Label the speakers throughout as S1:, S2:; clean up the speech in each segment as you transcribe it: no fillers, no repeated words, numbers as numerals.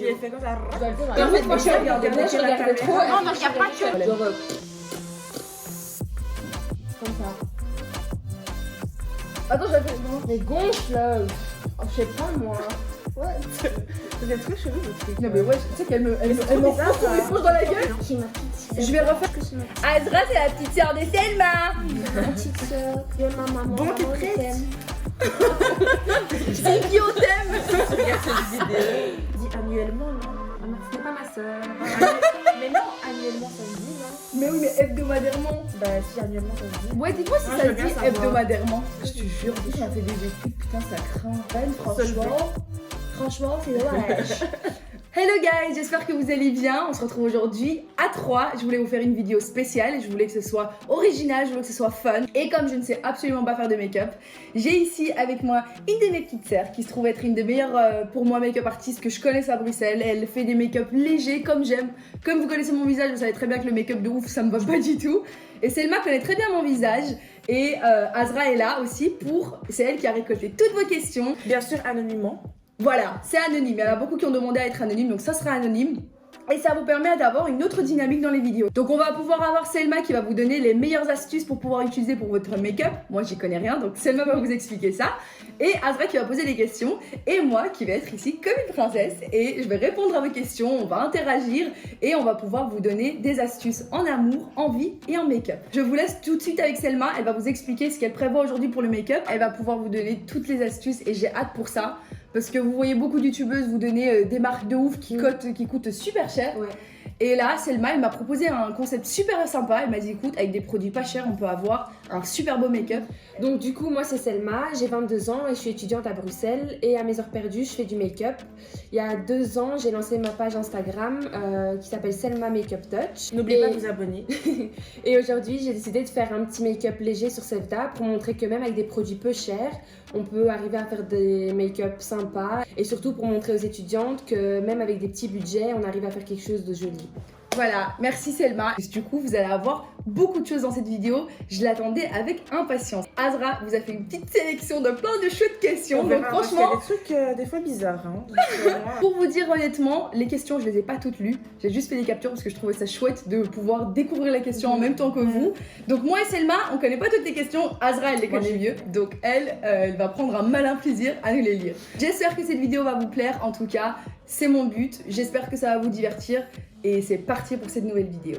S1: elle fait comme ça.
S2: Et en fait, moi, je regardais trop.
S3: Non, non, il n'y a pas que.
S2: Genre, comme ça. Attends, j'avais des gonfles. Oh, je sais pas moi. Ouais.
S1: Vous êtes trop chelou votre truc.
S2: Non mais ouais, tu sais qu'elle me renfonce son éponge dans la gueule. Je vais refaire. Azra, c'est la petite sœur de Selma.
S4: Ma petite soeur, ma maman.
S1: Bon, t'es
S4: maman, je
S1: prête?
S4: t'aime.
S2: C'est qui on t'aime.
S1: Regarde cette vidéo. Dis annuellement, non?
S3: Ah, mais ce n'est pas ma soeur.
S1: Mais non, annuellement ça se dit, non?
S2: Mais oui, mais hebdomadairement.
S1: Bah si, annuellement ça se dit.
S2: Ouais, dis-moi si
S1: Moi,
S2: ça
S1: je
S2: se
S1: veux bien
S2: dit
S1: savoir.
S2: hebdomadairement. Je te jure, on a fait des études, putain, ça craint. Ben, franchement, c'est dommage. Hello guys, j'espère que vous allez bien. On se retrouve aujourd'hui à 3. Je voulais vous faire une vidéo spéciale. Je voulais que ce soit original, je voulais que ce soit fun. Et comme je ne sais absolument pas faire de make-up, j'ai ici avec moi une de mes petites sœurs qui se trouve être une des meilleures pour moi make-up artistes que je connaisse à Bruxelles. Elle fait des make-up légers comme j'aime. Comme vous connaissez mon visage, vous savez très bien que le make-up de ouf, ça me va pas du tout. Et Selma connaît très bien mon visage. Et Azra est là aussi pour... C'est elle qui a récolté toutes vos questions.
S1: Bien sûr, anonymement.
S2: Voilà, c'est anonyme. Il y en a beaucoup qui ont demandé à être anonyme, donc ça sera anonyme. Et ça vous permet d'avoir une autre dynamique dans les vidéos. Donc on va pouvoir avoir Selma qui va vous donner les meilleures astuces pour pouvoir utiliser pour votre make-up. Moi j'y connais rien, donc Selma va vous expliquer ça. Et Azra qui va poser des questions. Et moi qui vais être ici comme une princesse. Et je vais répondre à vos questions, on va interagir. Et on va pouvoir vous donner des astuces en amour, en vie et en make-up. Je vous laisse tout de suite avec Selma. Elle va vous expliquer ce qu'elle prévoit aujourd'hui pour le make-up. Elle va pouvoir vous donner toutes les astuces et j'ai hâte pour ça. Parce que vous voyez beaucoup de youtubeuses vous donner des marques de ouf qui coûtent super cher.
S3: Ouais.
S2: Et là, Selma, elle m'a proposé un concept super sympa. Elle m'a dit, écoute, avec des produits pas chers, on peut avoir un super beau make-up.
S3: Donc du coup, moi c'est Selma, j'ai 22 ans et je suis étudiante à Bruxelles. Et à mes heures perdues, je fais du make-up. Il y a 2 ans, j'ai lancé ma page Instagram qui s'appelle Selma Makeup Touch.
S1: N'oubliez pas de vous abonner.
S3: Et aujourd'hui, j'ai décidé de faire un petit make-up léger sur Sevda pour montrer que même avec des produits peu chers, on peut arriver à faire des make-up sympas. Et surtout pour montrer aux étudiantes que même avec des petits budgets, on arrive à faire quelque chose de joli.
S2: Voilà, merci Selma. Et du coup, vous allez avoir beaucoup de choses dans cette vidéo. Je l'attendais avec impatience. Azra vous a fait une petite sélection de plein de chouettes questions. Donc franchement,
S1: il y a des trucs des fois bizarres. Hein.
S2: pour vous dire honnêtement, les questions, je les ai pas toutes lues. J'ai juste fait des captures parce que je trouvais ça chouette de pouvoir découvrir les questions en même temps que vous. Donc moi et Selma, on connaît pas toutes les questions. Azra, elle les connaît mieux. Donc elle va prendre un malin plaisir à nous les lire. J'espère que cette vidéo va vous plaire. En tout cas, c'est mon but. J'espère que ça va vous divertir. Et c'est parti pour cette nouvelle vidéo.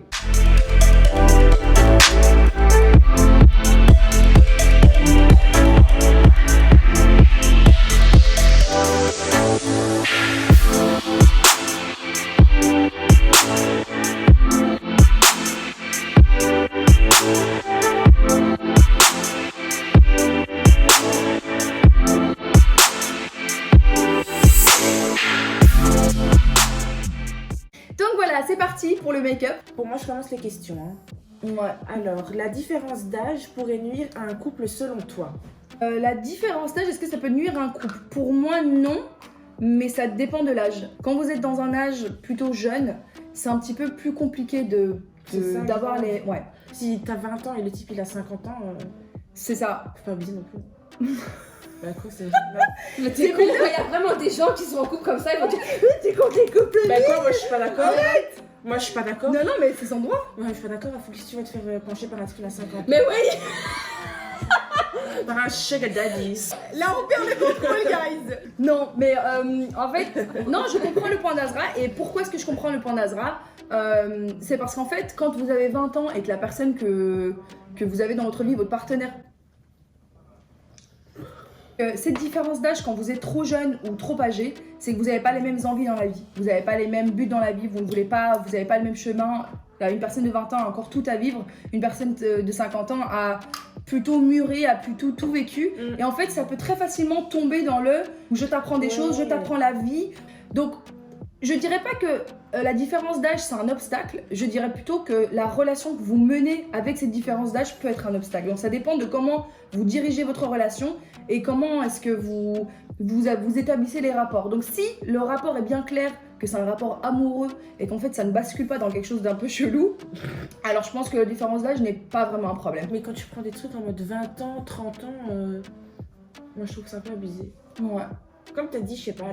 S2: Donc voilà, c'est parti pour le make-up.
S1: Pour moi, je commence les questions. Hein.
S2: Ouais.
S1: Alors, la différence d'âge pourrait nuire à un couple selon toi?
S2: La différence d'âge, est-ce que ça peut nuire à un couple? Pour moi, non, mais ça dépend de l'âge. Quand vous êtes dans un âge plutôt jeune, c'est un petit peu plus compliqué d'avoir les... Ouais,
S1: Si t'as 20 ans et le type il a 50 ans,
S2: c'est ça.
S1: faut pas abuser non plus. Bah quoi, c'est...
S3: Mais t'es con, il y a vraiment des gens qui sont en couple comme ça, ils vont dire
S2: T'es contre les couples?
S1: Bah quoi, moi je suis pas d'accord. Moi je suis pas d'accord.
S2: Non, mais c'est son droit.
S1: Ouais, je suis pas d'accord, il faut que si tu vas te faire pencher par un truc à 50 ans.
S3: mais oui.
S1: Par un sugar daddy.
S2: Là, on perd le contrôle, guys. Non, mais en fait, non, je comprends le point d'Azra. Et pourquoi est-ce que je comprends le point d'Azra? C'est parce qu'en fait, quand vous avez 20 ans et que la personne que vous avez dans votre vie, votre partenaire, cette différence d'âge quand vous êtes trop jeune ou trop âgé, c'est que vous n'avez pas les mêmes envies dans la vie. Vous n'avez pas les mêmes buts dans la vie, vous n'avez pas le même chemin. Une personne de 20 ans a encore tout à vivre, une personne de 50 ans a plutôt mûri, a plutôt tout vécu. Et en fait, ça peut très facilement tomber dans le où je t'apprends des choses, je t'apprends la vie. Donc, je dirais pas que la différence d'âge c'est un obstacle, je dirais plutôt que la relation que vous menez avec cette différence d'âge peut être un obstacle. Donc ça dépend de comment vous dirigez votre relation et comment est-ce que vous établissez les rapports. Donc si le rapport est bien clair, que c'est un rapport amoureux et qu'en fait ça ne bascule pas dans quelque chose d'un peu chelou, alors je pense que la différence d'âge n'est pas vraiment un problème.
S1: Mais quand tu prends des trucs en mode 20 ans, 30 ans, moi je trouve que c'est un peu abusé.
S2: Ouais.
S1: comme tu as dit, je sais pas,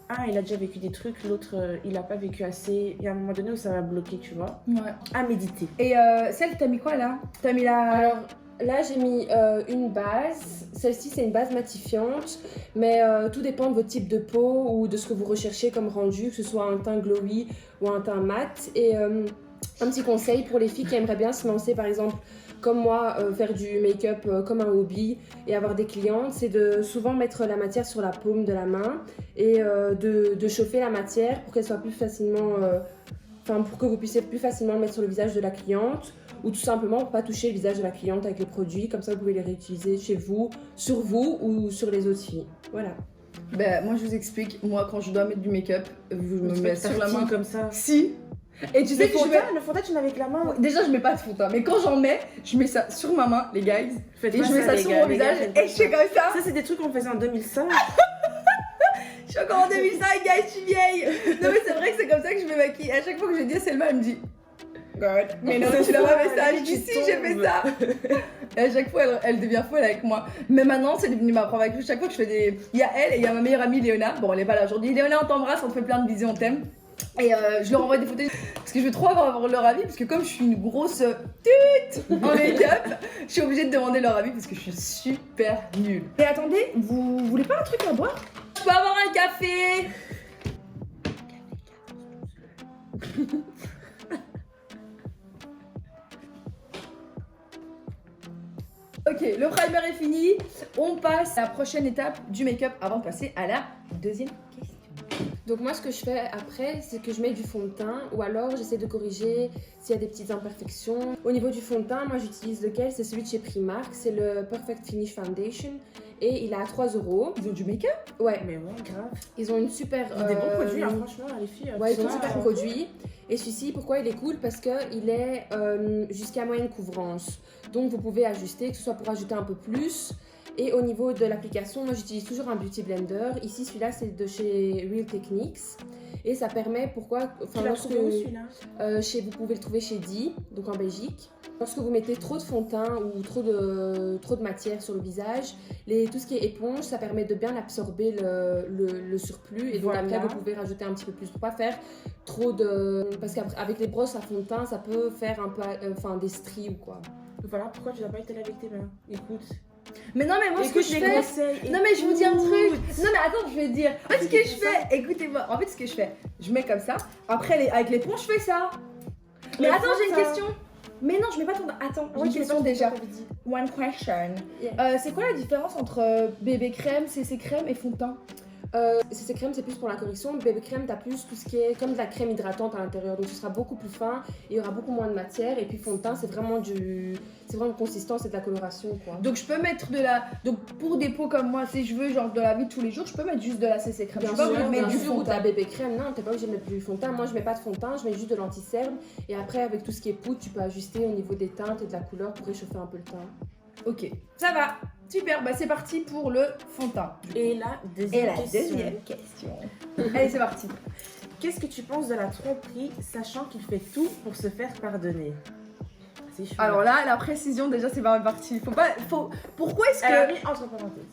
S1: un il a déjà vécu des trucs, l'autre il a pas vécu assez. Il y a un moment donné où ça va bloquer, tu vois.
S2: Ouais.
S1: À méditer.
S2: Et celle, t'as mis quoi là? T'as mis la.
S3: Alors là, j'ai mis une base. Celle-ci, c'est une base matifiante, mais tout dépend de votre type de peau ou de ce que vous recherchez comme rendu, que ce soit un teint glowy ou un teint mat. Et un petit conseil pour les filles qui aimeraient bien se lancer, par exemple, comme moi, faire du make-up comme un hobby et avoir des clientes, c'est de souvent mettre la matière sur la paume de la main et de chauffer la matière pour qu'elle soit plus facilement... pour que vous puissiez plus facilement le mettre sur le visage de la cliente ou tout simplement pour pas toucher le visage de la cliente avec les produits, comme ça vous pouvez les réutiliser chez vous, sur vous ou sur les autres filles. Voilà.
S2: Ben, moi, je vous explique. Moi, quand je dois mettre du make-up, je me mets sur la main
S1: comme ça.
S2: Si. Et tu sais
S1: Le
S2: que je mets...
S1: fond de teint, tu mets avec la main.
S2: Déjà, je mets pas de fond de teint, mais quand j'en mets, je mets ça sur ma main, les guys.
S1: Faites
S2: Et
S1: pas
S2: je mets ça
S1: les
S2: sur
S1: gars,
S2: mon
S1: les gars,
S2: visage
S1: faites
S2: et
S1: pas
S2: je fais comme ça.
S1: Ça, c'est des trucs qu'on faisait en 2005.
S2: Je suis encore en 2005, guys, je suis vieille. Non, mais c'est vrai que c'est comme ça que je me maquille. À chaque fois que je dis à Selma, elle me dit God, mais non, tu l'as pas fait ça. Je dis si, j'ai fait ça. Et à chaque fois, elle devient folle avec moi. Mais maintenant, c'est devenu ma prof avec chaque fois que je fais des. Il y a elle et il y a ma meilleure amie Léona. Bon, elle est pas là aujourd'hui. Léona, on t'embrasse, on te fait plein de bisous, on t'aime. Et je leur envoie des photos parce que je veux trop avoir leur avis. Parce que comme je suis une grosse tute en make-up, je suis obligée de demander leur avis parce que je suis super nulle. Et attendez, vous voulez pas un truc à boire? Je peux avoir un café? Ok, le primer est fini. On passe à la prochaine étape du make-up avant de passer à la deuxième question.
S3: Donc moi, ce que je fais après, c'est que je mets du fond de teint ou alors j'essaie de corriger s'il y a des petites imperfections. Au niveau du fond de teint, moi j'utilise lequel? C'est celui de chez Primark, c'est le Perfect Finish Foundation et il est à 3 €.
S2: Ils ont du make-up?
S3: Ouais,
S1: Mais ouais, grave.
S3: ils ont une super...
S1: Ils ont des bons produits, hein, franchement, les filles.
S3: Ouais, ils ont
S1: sont
S3: super
S1: pas-
S3: produit. Et celui-ci, pourquoi il est cool? Parce qu'il est jusqu'à moyenne couvrance. Donc vous pouvez ajuster, que ce soit pour ajouter un peu plus. Et au niveau de l'application, moi j'utilise toujours un Beauty Blender. Ici, celui-là, c'est de chez Real Techniques. Et ça permet, pourquoi...
S1: Tu l'as trouvé où, celui-là?
S3: Vous pouvez le trouver chez Di, donc en Belgique. Lorsque vous mettez trop de fond de teint ou trop de matière sur le visage, tout ce qui est éponge, ça permet de bien absorber le surplus. Et donc
S1: Voilà.
S3: après, vous pouvez rajouter un petit peu plus pour pas faire trop de... Parce qu'avec les brosses à fond de teint, ça peut faire un peu des stries ou quoi.
S1: Voilà pourquoi tu n'as pas été là avec tes mains. Écoute.
S2: Mais non, mais moi, ce que
S1: Écoute
S2: je
S1: les
S2: fais.
S1: conseils.
S2: Non, mais je vous dis un truc.
S1: écoute.
S2: Non, mais attends, je vais te dire. En fait, ce que je fais, écoutez-moi. En fait, ce que je fais, je mets comme ça. Après, avec l'éponge, je fais ça. Mais
S1: Le
S2: attends, j'ai une
S1: fond de teint.
S2: question. Mais non, je mets pas ton. Attends, j'ai
S1: Ouais,
S2: une
S1: tu
S2: question
S1: mets pas
S2: déjà.
S1: ton temps,
S2: One question.
S3: Yeah.
S2: C'est quoi la différence entre bébé crème, CC crème et fond de teint?
S3: CC crème, c'est plus pour la correction. Bébé crème, t'as plus tout ce qui est comme de la crème hydratante à l'intérieur. Donc ce sera beaucoup plus fin et il y aura beaucoup moins de matière. Et puis fond de teint, c'est vraiment consistant, c'est de la coloration quoi.
S2: Donc je peux mettre de la. Donc pour des peaux comme moi, si je veux, genre de la vie de tous les jours, je peux mettre juste de la CC crème.
S3: Bien
S2: Je peux pas
S3: sûr,
S2: mettre du
S3: bien sûr,
S2: fond
S3: ou
S2: de
S3: de la
S2: teint.
S3: bébé crème, non, t'es pas obligé de mettre du fond de teint. Moi, je mets pas de fond de teint, je mets juste de l'anti-cerne. Et après, avec tout ce qui est poudre, tu peux ajuster au niveau des teintes et de la couleur pour réchauffer un peu le teint.
S2: Ok, ça va. Super, bah c'est parti pour le fond de teint.
S1: Et la deuxième question.
S2: Allez, c'est parti.
S1: Qu'est-ce que tu penses de la tromperie, sachant qu'il fait tout pour se faire pardonner? C'est chaud.
S2: Alors là, la précision, déjà, c'est pas mal parti. Pourquoi est-ce
S1: elle a
S2: que.
S1: mis entre parenthèses.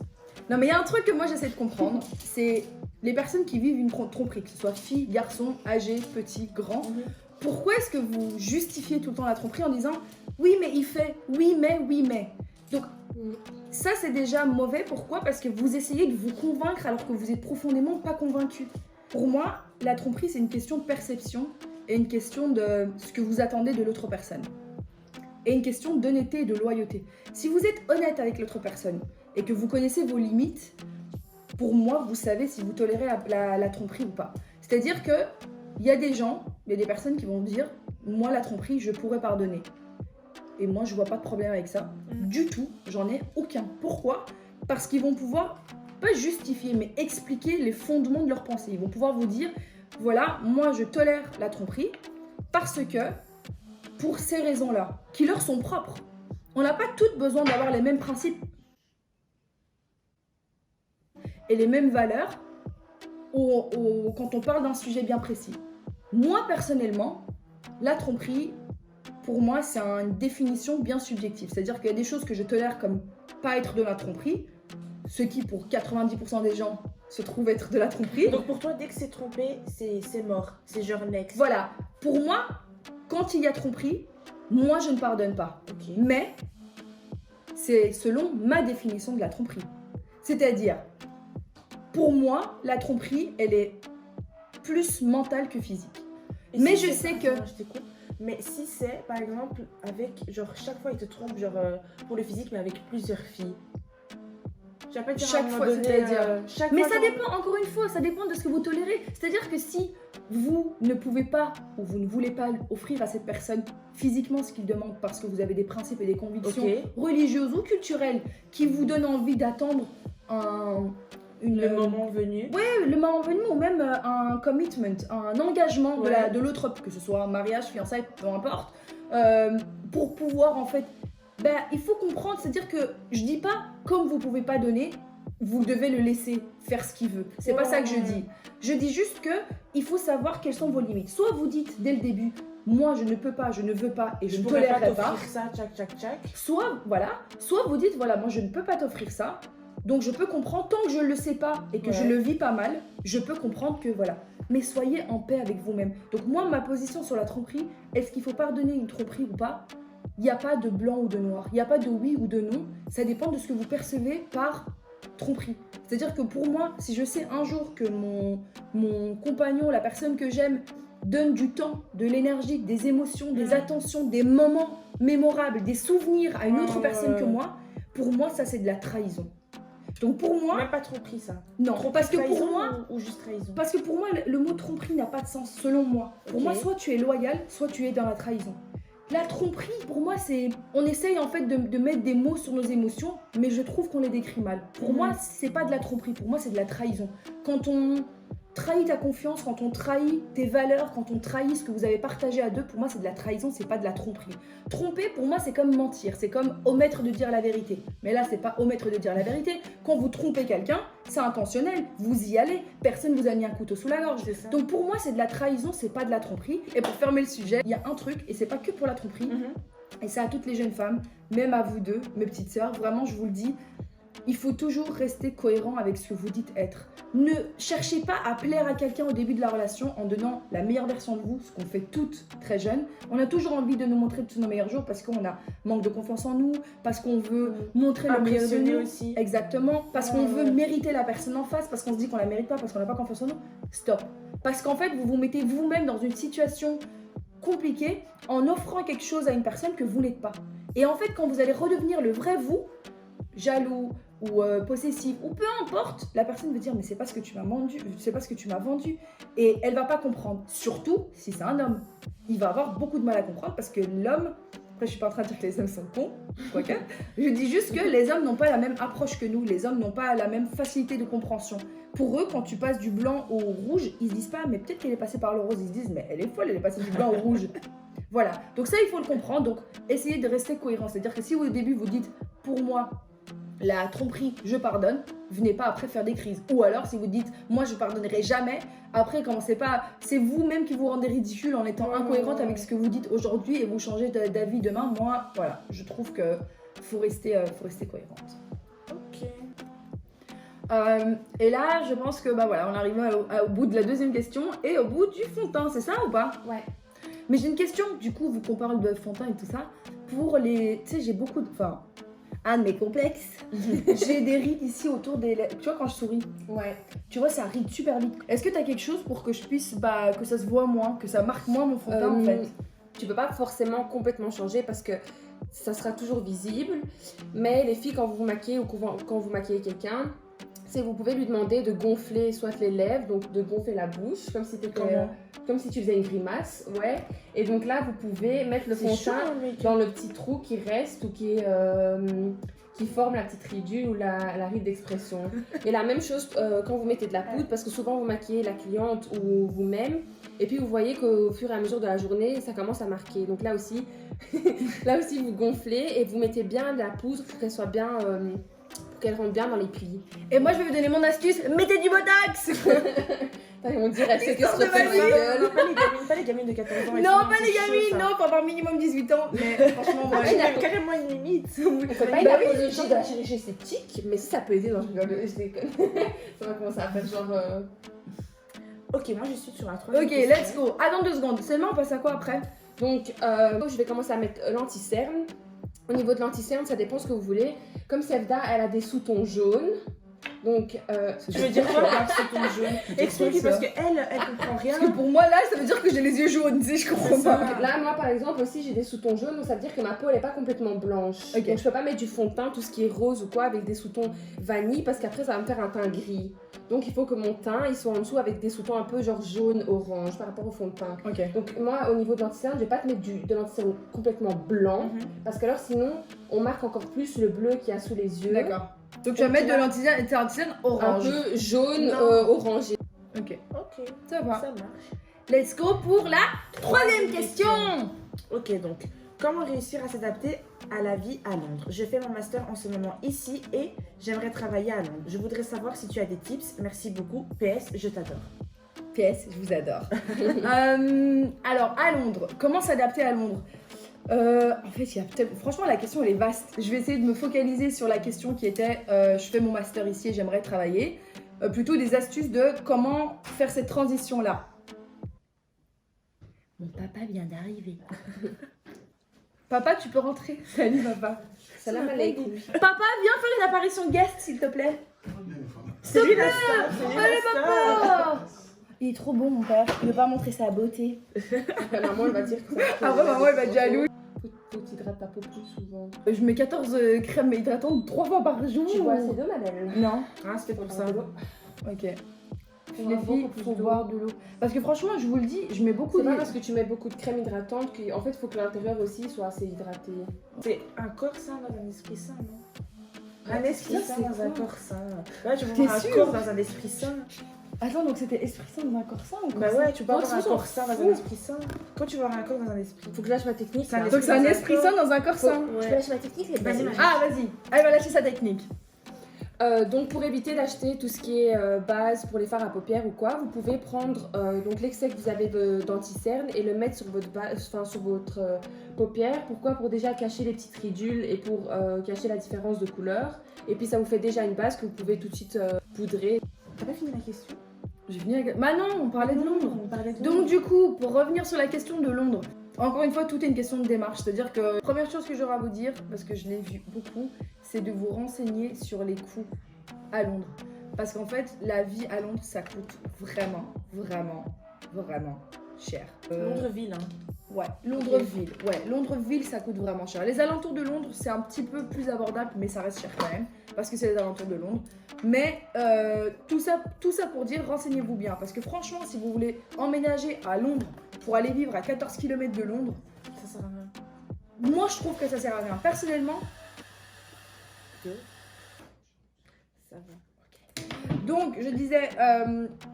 S2: Non, mais il y a un truc que moi j'essaie de comprendre, c'est les personnes qui vivent une tromperie, que ce soit fille, garçon, âgé, petit, grand. Pourquoi est-ce que vous justifiez tout le temps la tromperie en disant oui, mais il fait, oui, mais. Donc, ça c'est déjà mauvais. Pourquoi? Parce que vous essayez de vous convaincre alors que vous êtes profondément pas convaincu. Pour moi, la tromperie, c'est une question de perception et une question de ce que vous attendez de l'autre personne. Et une question d'honnêteté et de loyauté. Si vous êtes honnête avec l'autre personne et que vous connaissez vos limites, pour moi, vous savez si vous tolérez la tromperie ou pas. C'est-à-dire que il y a des gens, il y a des personnes qui vont dire « Moi, la tromperie, je pourrais pardonner. » Et moi, je vois pas de problème avec ça. Du tout, j'en ai aucun. Pourquoi? Parce qu'ils vont pouvoir, pas justifier, mais expliquer les fondements de leur pensée. Ils vont pouvoir vous dire « Voilà, moi, je tolère la tromperie parce que, pour ces raisons-là, qui leur sont propres. » On n'a pas toutes besoin d'avoir les mêmes principes et les mêmes valeurs quand on parle d'un sujet bien précis. Moi, personnellement, la tromperie, pour moi, c'est une définition bien subjective. C'est-à-dire qu'il y a des choses que je tolère comme pas être de la tromperie, ce qui, pour 90% des gens, se trouve être de la tromperie.
S1: Donc pour toi, dès que c'est trompé, c'est mort. C'est genre next.
S2: Voilà, pour moi, quand il y a tromperie, moi je ne pardonne pas.
S1: Ok.
S2: Mais c'est selon ma définition de la tromperie. C'est-à-dire, pour moi, la tromperie, elle est plus mentale que physique.
S1: Et
S2: Mais
S1: si
S2: je
S1: c'est
S2: sais
S1: pas-
S2: que-
S1: attends, je t'écoute. Mais si c'est, par exemple, avec, genre, chaque fois, il te trompe, genre, pour le physique, mais avec plusieurs filles. Je vais pas dire à un
S2: Chaque
S1: moment
S2: fois,
S1: donné,
S2: c'est-à-dire
S1: chaque
S2: Mais
S1: fois,
S2: ça
S1: genre-
S2: dépend, encore une fois, ça dépend de ce que vous tolérez. C'est-à-dire que si vous ne pouvez pas ou vous ne voulez pas offrir à cette personne physiquement ce qu'il demande parce que vous avez des principes et des convictions
S1: Ok.
S2: religieuses ou culturelles qui vous donnent envie d'attendre
S1: Le moment venu.
S2: le moment venu ou même un commitment, un engagement
S1: Ouais.
S2: de l'autre, que ce soit un mariage, fiançailles, peu importe, pour pouvoir en fait, il faut comprendre, c'est-à-dire que je dis pas comme vous pouvez pas donner, vous devez le laisser faire ce qu'il veut. C'est pas
S1: Ouais.
S2: ça que je dis. Je dis juste que il faut savoir quelles sont vos limites. Soit vous dites dès le début, moi je ne peux pas, je ne veux pas et je ne
S1: pourrais
S2: tolérerai pas.
S1: t'offrir ça, tchac.
S2: Soit vous dites voilà, moi je ne peux pas t'offrir ça. Donc je peux comprendre, tant que je ne le sais pas et que je
S1: Ouais.
S2: le vis pas mal, je peux comprendre que voilà. Mais soyez en paix avec vous-même. Donc moi, ma position sur la tromperie, est-ce qu'il faut pardonner une tromperie ou pas? Il n'y a pas de blanc ou de noir. Il n'y a pas de oui ou de non. Ça dépend de ce que vous percevez par tromperie. C'est-à-dire que pour moi, si je sais un jour que mon compagnon, la personne que j'aime, donne du temps, de l'énergie, des émotions, des attentions, des moments mémorables, des souvenirs à une autre personne que moi, pour moi, ça c'est de la trahison. Donc pour moi,
S1: Même pas tromperie, ça.
S2: non,
S1: Tromperie,
S2: parce que pour
S1: trahison
S2: moi,
S1: ou juste trahison.
S2: parce que pour moi, le mot tromperie n'a pas de sens, selon moi. Pour
S1: Ok.
S2: moi, soit tu es loyal, soit tu es dans la trahison. La tromperie, pour moi, c'est... On essaye en fait de mettre des mots sur nos émotions, mais je trouve qu'on les décrit mal. Pour
S1: Mhm.
S2: moi, c'est pas de la tromperie, pour moi, c'est de la trahison. Quand on trahit ta confiance, quand on trahit tes valeurs, quand on trahit ce que vous avez partagé à deux, pour moi, c'est de la trahison, c'est pas de la tromperie. Tromper, pour moi, c'est comme mentir, c'est comme omettre de dire la vérité. Mais là, c'est pas omettre de dire la vérité. Quand vous trompez quelqu'un, c'est intentionnel, vous y allez, personne vous a mis un couteau sous la gorge.
S1: C'est ça.
S2: Donc pour moi, c'est de la trahison, c'est pas de la tromperie. Et pour fermer le sujet, il y a un truc, et c'est pas que pour la tromperie,
S1: Mhm.
S2: et c'est à toutes les jeunes femmes, même à vous deux, mes petites sœurs, vraiment, je vous le dis, il faut toujours rester cohérent avec ce que vous dites être. Ne cherchez pas à plaire à quelqu'un au début de la relation en donnant la meilleure version de vous, ce qu'on fait toutes très jeunes. On a toujours envie de nous montrer tous nos meilleurs jours parce qu'on a manque de confiance en nous, parce qu'on veut montrer le meilleur de
S1: Impressionné
S2: nous.
S1: aussi.
S2: Exactement, parce qu'on
S1: Ouais,
S2: veut
S1: ouais.
S2: mériter la personne en face, parce qu'on se dit qu'on la mérite pas, parce qu'on n'a pas confiance en nous. Stop. Parce qu'en fait, vous vous mettez vous-même dans une situation compliquée en offrant quelque chose à une personne que vous n'êtes pas. Et en fait, quand vous allez redevenir le vrai vous, jaloux ou possessif ou peu importe, la personne va dire mais c'est pas ce que tu m'as vendu, c'est pas ce que tu m'as vendu, et elle va pas comprendre. Surtout si c'est un homme, il va avoir beaucoup de mal à comprendre parce que l'homme, après je suis pas en train de dire que les hommes sont cons, quoique, je dis juste que les hommes n'ont pas la même approche que nous, les hommes n'ont pas la même facilité de compréhension. Pour eux, quand tu passes du blanc au rouge, ils se disent pas mais peut-être qu'elle est passée par le rose, ils se disent mais elle est folle, elle est passée du blanc au rouge. Voilà, donc ça il faut le comprendre, donc essayez de rester cohérent, c'est-à-dire que si au début vous dites pour moi la tromperie, je pardonne, venez pas après faire des crises. Ou alors, si vous dites, moi je pardonnerai jamais, après, commencez pas, c'est vous-même qui vous rendez ridicule en étant incohérente avec ce que vous dites aujourd'hui et vous changez d'avis demain. Moi, voilà, je trouve que faut rester cohérente.
S1: Ok.
S2: Et là, je pense que voilà, on arrive au bout de la deuxième question et au bout du fond de teint, c'est ça ou pas?
S3: Ouais.
S2: Mais j'ai une question, du coup, vu qu'on parle de fond de teint et tout ça, pour les, tu sais, j'ai beaucoup de, enfin, un de mes complexes, j'ai des rides ici autour des lèvres. Tu vois, quand je souris,
S3: Ouais.
S2: tu vois, ça ride super vite. Est-ce que tu as quelque chose pour que je puisse, que ça se voit moins, que ça marque moins mon fond de teint en fait?
S3: Tu peux pas forcément complètement changer parce que ça sera toujours visible. Mais les filles, quand vous vous maquillez ou quand vous maquillez quelqu'un, c'est vous pouvez lui demander de gonfler soit les lèvres, donc de gonfler la bouche, comme si comme si tu faisais une grimace, ouais. Et donc là, vous pouvez mettre le fond de teint dans le petit trou qui reste ou qui forme la petite ridule ou la ride d'expression. Et la même chose quand vous mettez de la poudre, parce que souvent vous maquillez la cliente ou vous-même, et puis vous voyez qu'au fur et à mesure de la journée, ça commence à marquer. Donc là aussi, vous gonflez et vous mettez bien de la poudre pour qu'elle soit bien qu'elle rentre bien dans les plis.
S2: Et moi, je vais vous donner mon astuce. Mettez du Botox.
S3: On dirait que c'est que
S2: L'histoire
S3: se
S2: de ma
S3: refait
S2: vie.
S3: la gueule.
S1: Non, pas les gamines de 14 ans. et
S2: Non,
S1: tout,
S2: pas
S1: c'est
S2: les
S1: chaud,
S2: gamines,
S1: ça.
S2: non, faut avoir minimum 18 ans. Mais franchement, moi,
S1: Ah, il y a carrément une limite.
S3: On fait pas
S2: Bah
S3: une
S2: oui,
S3: apologie de la chirurgie esthétique, mais si ça peut aider, non, je rigole, je déconne. Ça va commencer à faire genre.
S1: Ok, moi je suis sur la troisième.
S2: Ok,
S1: question.
S2: let's go. Attends 2 secondes. Seulement, on passe à quoi après?
S3: Donc, je vais commencer à mettre l'anti-cerne. Au niveau de l'anti-cerne, ça dépend ce que vous voulez. Comme Sevda, elle a des sous-tons jaunes. Donc,
S1: Je veux dire quoi par ce ton jaune? Explique parce qu'elle comprend rien.
S2: Parce que pour moi, là, ça veut dire que j'ai les yeux jaunes, tu sais, je comprends
S1: C'est ça.
S2: pas.
S3: là, moi par exemple aussi, j'ai des sous-tons jaunes, donc ça veut dire que ma peau elle est pas complètement blanche.
S2: Ok.
S3: Donc, je peux pas mettre du fond de teint, tout ce qui est rose ou quoi, avec des sous-tons vanille, parce qu'après ça va me faire un teint gris. Donc, il faut que mon teint il soit en dessous avec des sous-tons un peu genre jaune-orange par rapport au fond de teint.
S2: Ok.
S3: Donc, moi au niveau de l'anti-cerne, je vais pas te mettre de l'anti-cerne complètement blanc,
S1: Mhm.
S3: parce que alors sinon, on marque encore plus le bleu qu'il y a sous les yeux.
S2: D'accord. Donc, tu vas mettre de l'anti-cerne
S3: Un
S2: orange.
S3: peu jaune,
S1: Non.
S3: orangé.
S2: Ok,
S1: Ok,
S2: ça va.
S1: ça marche.
S2: Let's go pour la troisième question.
S1: Ok, donc, comment réussir à s'adapter à la vie à Londres? Je fais mon master en ce moment ici et j'aimerais travailler à Londres. Je voudrais savoir si tu as des tips. Merci beaucoup. PS, je t'adore.
S2: PS, je vous adore. Alors, à Londres, comment s'adapter à Londres? En fait, franchement, la question elle est vaste. Je vais essayer de me focaliser sur la question qui était je fais mon master ici et j'aimerais travailler. Plutôt des astuces de comment faire cette transition-là. Mon papa vient d'arriver. Papa, tu peux rentrer. Salut, papa.
S3: Salam alaikum.
S2: Papa, viens faire une apparition guest, s'il te plaît.
S1: C'est lui la star. C'est lui
S2: Allez,
S1: la star.
S2: papa. Il est trop bon, mon père. Il veut pas montrer sa beauté.
S3: Maman, elle va dire que ça.
S2: Après, maman, elle va être jalouse.
S3: Faut que tu hydrates ta peau plus souvent.
S2: Je mets 14 crèmes hydratantes 3 fois par jour.
S3: Tu bois assez d'eau, Madeleine?
S2: Non.
S1: Ah, c'était pour ça.
S2: Ok.
S3: Faut
S2: Les
S3: boire
S2: filles,
S3: beaucoup plus
S2: faut
S3: d'eau.
S2: boire de l'eau. Parce que franchement, je vous le dis, je mets beaucoup
S3: C'est
S2: de...
S3: pas parce que tu mets beaucoup de crème hydratante qu'en fait, il faut que l'intérieur aussi soit assez hydraté.
S1: C'est un corps sain dans un esprit sain, non? Un
S3: Ouais,
S1: esprit
S3: ça,
S1: sain
S3: c'est
S1: dans un
S3: quoi?
S1: corps sain. Ouais, tu peux
S2: T'es
S1: avoir un
S2: sûre?
S1: corps dans un esprit sain.
S2: Attends, donc c'était esprit sain dans un corps sain ou
S1: Bah
S2: corps
S1: ouais, tu peux
S3: Non,
S1: avoir un
S3: tu
S1: corps
S3: t'en
S1: sain dans
S3: fous.
S1: un esprit sain. Quand tu vas avoir un corps dans un esprit.
S3: Faut que je lâche ma technique.
S1: C'est un
S3: là.
S2: sain? Donc c'est un esprit sain dans un corps
S3: Faut-
S2: sain.
S3: Je peux lâcher ma technique, les
S1: Vas-y,
S3: belles.
S1: ma
S2: Ah, vas-y. Elle va lâcher sa technique.
S3: Donc pour éviter d'acheter tout ce qui est base pour les fards à paupières ou quoi, vous pouvez prendre donc l'excès que vous avez d'anti-cerne et le mettre sur votre base, enfin sur votre paupière. Pourquoi? Pour déjà cacher les petites ridules et pour cacher la différence de couleur. Et puis ça vous fait déjà une base que vous pouvez tout de suite poudrer.
S1: T'as pas fini la question?
S2: J'ai fini avec... Bah non, on parlait de Londres.
S1: On parlait de
S2: Donc du coup, pour revenir sur la question de Londres, encore une fois, tout est une question de démarche. C'est-à-dire que première chose que j'aurai à vous dire, parce que je l'ai vu beaucoup, c'est de vous renseigner sur les coûts à Londres. Parce qu'en fait, la vie à Londres, ça coûte vraiment, vraiment, vraiment cher.
S1: Londres-Ville, hein.
S2: Ouais, Londres-Ville. Ouais, Londres-Ville, ça coûte vraiment cher. Les alentours de Londres, c'est un petit peu plus abordable, mais ça reste cher quand même, parce que c'est les alentours de Londres. Mais tout ça pour dire, renseignez-vous bien, parce que franchement, si vous voulez emménager à Londres pour aller vivre à 14 km de Londres,
S1: Ça sert à rien.
S2: moi je trouve que ça sert à rien. Personnellement,
S1: Ça va.
S2: donc je disais,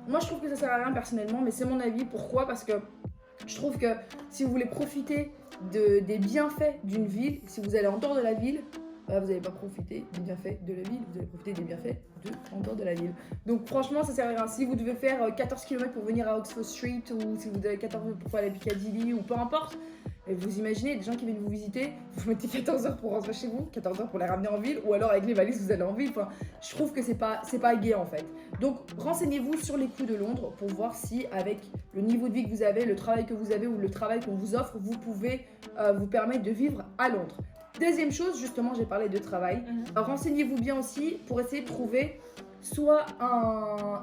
S2: moi je trouve que ça sert à rien personnellement, mais c'est mon avis. Pourquoi? Parce que je trouve que si vous voulez profiter des bienfaits d'une ville, si vous allez en dehors de la ville, vous n'allez pas profiter des bienfaits de la ville, vous allez profiter des bienfaits en dehors de la ville. Donc franchement, ça sert à rien. Si vous devez faire 14 km pour venir à Oxford Street, ou si vous avez 14 heures pour faire la Piccadilly, ou peu importe, et vous imaginez des gens qui viennent vous visiter, vous mettez 14 heures pour rentrer chez vous, 14 heures pour les ramener en ville, ou alors avec les valises vous allez en ville. Enfin, je trouve que c'est pas gai en fait. Donc renseignez-vous sur les coûts de Londres pour voir si avec le niveau de vie que vous avez, le travail que vous avez ou le travail qu'on vous offre, vous pouvez vous permettre de vivre à Londres. Deuxième chose, justement, j'ai parlé de travail. Renseignez-vous bien aussi pour essayer de trouver soit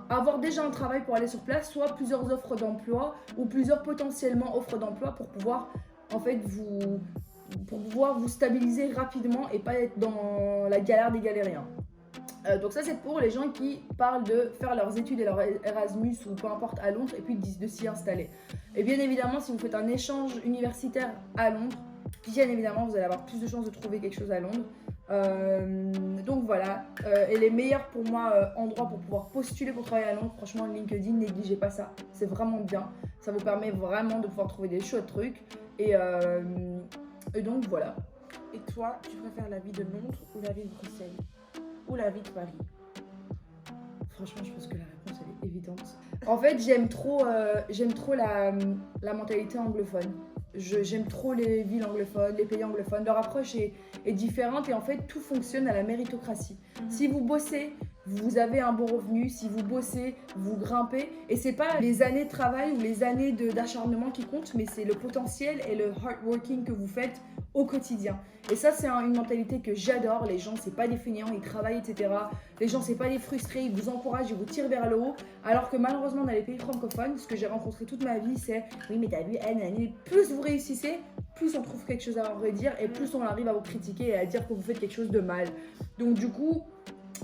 S2: avoir déjà un travail pour aller sur place, soit plusieurs offres d'emploi ou plusieurs potentiellement offres d'emploi pour pouvoir en fait vous stabiliser rapidement et pas être dans la galère des galériens. Donc ça c'est pour les gens qui parlent de faire leurs études et leur Erasmus ou peu importe à Londres et puis de s'y installer. Et bien évidemment si vous faites un échange universitaire à Londres, bien évidemment vous allez avoir plus de chances de trouver quelque chose à Londres. Donc voilà, et les meilleurs pour moi endroits pour pouvoir postuler pour travailler à Londres, franchement LinkedIn, négligez pas ça, c'est vraiment bien, ça vous permet vraiment de pouvoir trouver des chouettes trucs et donc voilà.
S1: Et toi, tu préfères la vie de Londres ou la vie de Bruxelles? ou la vie de Paris?
S2: Franchement, je pense que la réponse elle est évidente. En fait, j'aime trop la mentalité anglophone. J'aime trop les villes anglophones, les pays anglophones. Leur approche est différente et en fait, tout fonctionne à la méritocratie. Si vous bossez, vous avez un bon revenu. Si vous bossez, vous grimpez. Et c'est pas les années de travail ou les années d'acharnement qui comptent, mais c'est le potentiel et le hard working que vous faites au quotidien. Et ça, c'est une mentalité que j'adore. Les gens, c'est pas des fainéants, ils travaillent, etc. Les gens, c'est pas des frustrés, ils vous encouragent, ils vous tirent vers le haut. Alors que malheureusement, dans les pays francophones, ce que j'ai rencontré toute ma vie, c'est oui, mais t'as vu, plus vous réussissez, plus on trouve quelque chose à redire et plus on arrive à vous critiquer et à dire que vous faites quelque chose de mal. Donc, du coup,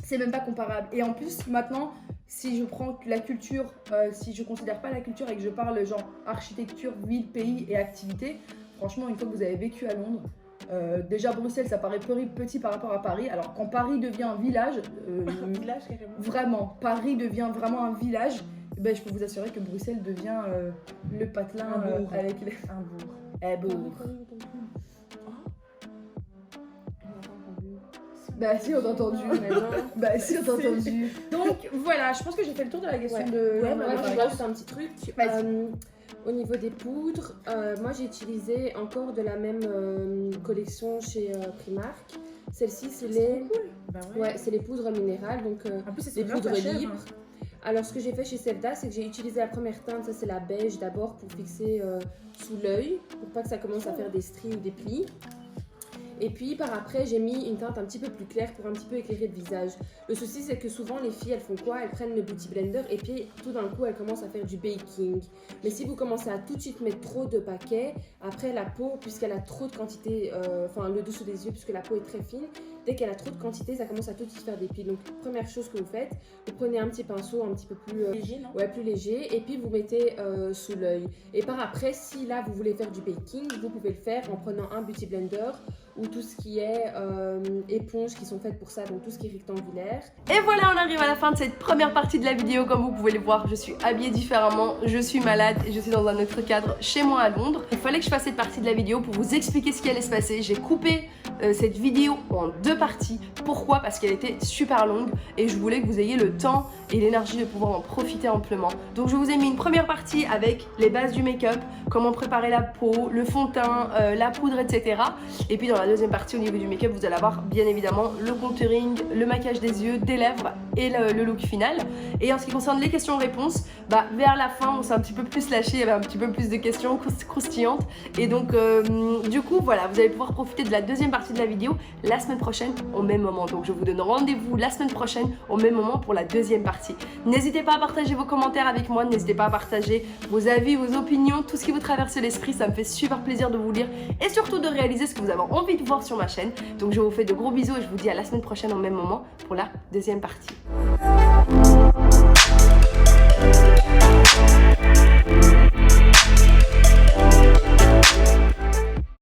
S2: c'est même pas comparable. Et en plus, maintenant, si je prends la culture, si je considère pas la culture et que je parle genre architecture, ville, pays et activité, franchement, une fois que vous avez vécu à Londres, déjà Bruxelles, ça paraît petit par rapport à Paris. Alors quand Paris devient un village,
S1: Village carrément.
S2: vraiment, Paris devient vraiment un village, ben, je peux vous assurer que Bruxelles devient le patelin
S1: Un bourg.
S2: avec les...
S1: Un bourg.
S2: bourg. Bah si, on t'a entendu. Bah si, on t'a entendu. Donc voilà, je pense que j'ai fait le tour de la question de...
S3: Ouais,
S2: de-
S3: moi je rajoute un petit truc.
S2: Vas-y.
S3: Au niveau des poudres, moi j'ai utilisé encore de la même collection chez Primark. Celle-ci, c'est les...
S1: Bah
S3: Ouais, c'est les poudres minérales, donc
S1: En plus, c'est
S3: les
S1: vraiment
S3: poudres
S1: pas cher,
S3: libres. Alors ce que j'ai fait chez Sevda, c'est que j'ai utilisé la première teinte, ça c'est la beige d'abord pour fixer sous l'œil, pour pas que ça commence à faire des stries ou des plis. Et puis par après, j'ai mis une teinte un petit peu plus claire pour un petit peu éclairer le visage. Le souci, c'est que souvent les filles, elles font quoi? Elles prennent le beauty blender et puis tout d'un coup, elles commencent à faire du baking. Mais si vous commencez à tout de suite mettre trop de paquets, après la peau, puisqu'elle a trop de quantité, enfin le dessous des yeux, puisque la peau est très fine, dès qu'elle a trop de quantité, ça commence à tout de suite faire des plis. Donc première chose que vous faites, vous prenez un petit pinceau un petit peu plus...
S1: léger, non?
S3: Ouais, plus léger, et puis vous mettez sous l'œil. Et par après, si là vous voulez faire du baking, vous pouvez le faire en prenant un beauty blender ou tout ce qui est éponges qui sont faites pour ça, donc tout ce qui est rectangulaire.
S5: Et voilà, on arrive à la fin de cette première partie de la vidéo. Comme vous pouvez le voir, je suis habillée différemment, je suis malade et je suis dans un autre cadre chez moi à Londres. Il fallait que je fasse cette partie de la vidéo pour vous expliquer ce qui allait se passer. J'ai coupé cette vidéo en deux parties. Pourquoi? Parce qu'elle était super longue et je voulais que vous ayez le temps et l'énergie de pouvoir en profiter amplement. Donc je vous ai mis une première partie avec les bases du make-up, comment préparer la peau, le fond de teint, la poudre, etc. Et puis dans la deuxième partie au niveau du make-up, vous allez avoir bien évidemment le contouring, le maquillage des yeux, des lèvres et le look final. Et en ce qui concerne les questions-réponses, bah, vers la fin on s'est un petit peu plus lâché, il y avait un petit peu plus de questions croustillantes. Et donc du coup voilà, vous allez pouvoir profiter de la deuxième partie de la vidéo la semaine prochaine au même moment. Donc je vous donne rendez-vous la semaine prochaine au même moment pour la deuxième partie. N'hésitez pas à partager vos commentaires avec moi, n'hésitez pas à partager vos avis, vos opinions, tout ce qui vous traverse l'esprit, ça me fait super plaisir de vous lire et surtout de réaliser ce que vous avez envie de voir sur ma chaîne. Donc je vous fais de gros bisous et je vous dis à la semaine prochaine au même moment pour la deuxième partie.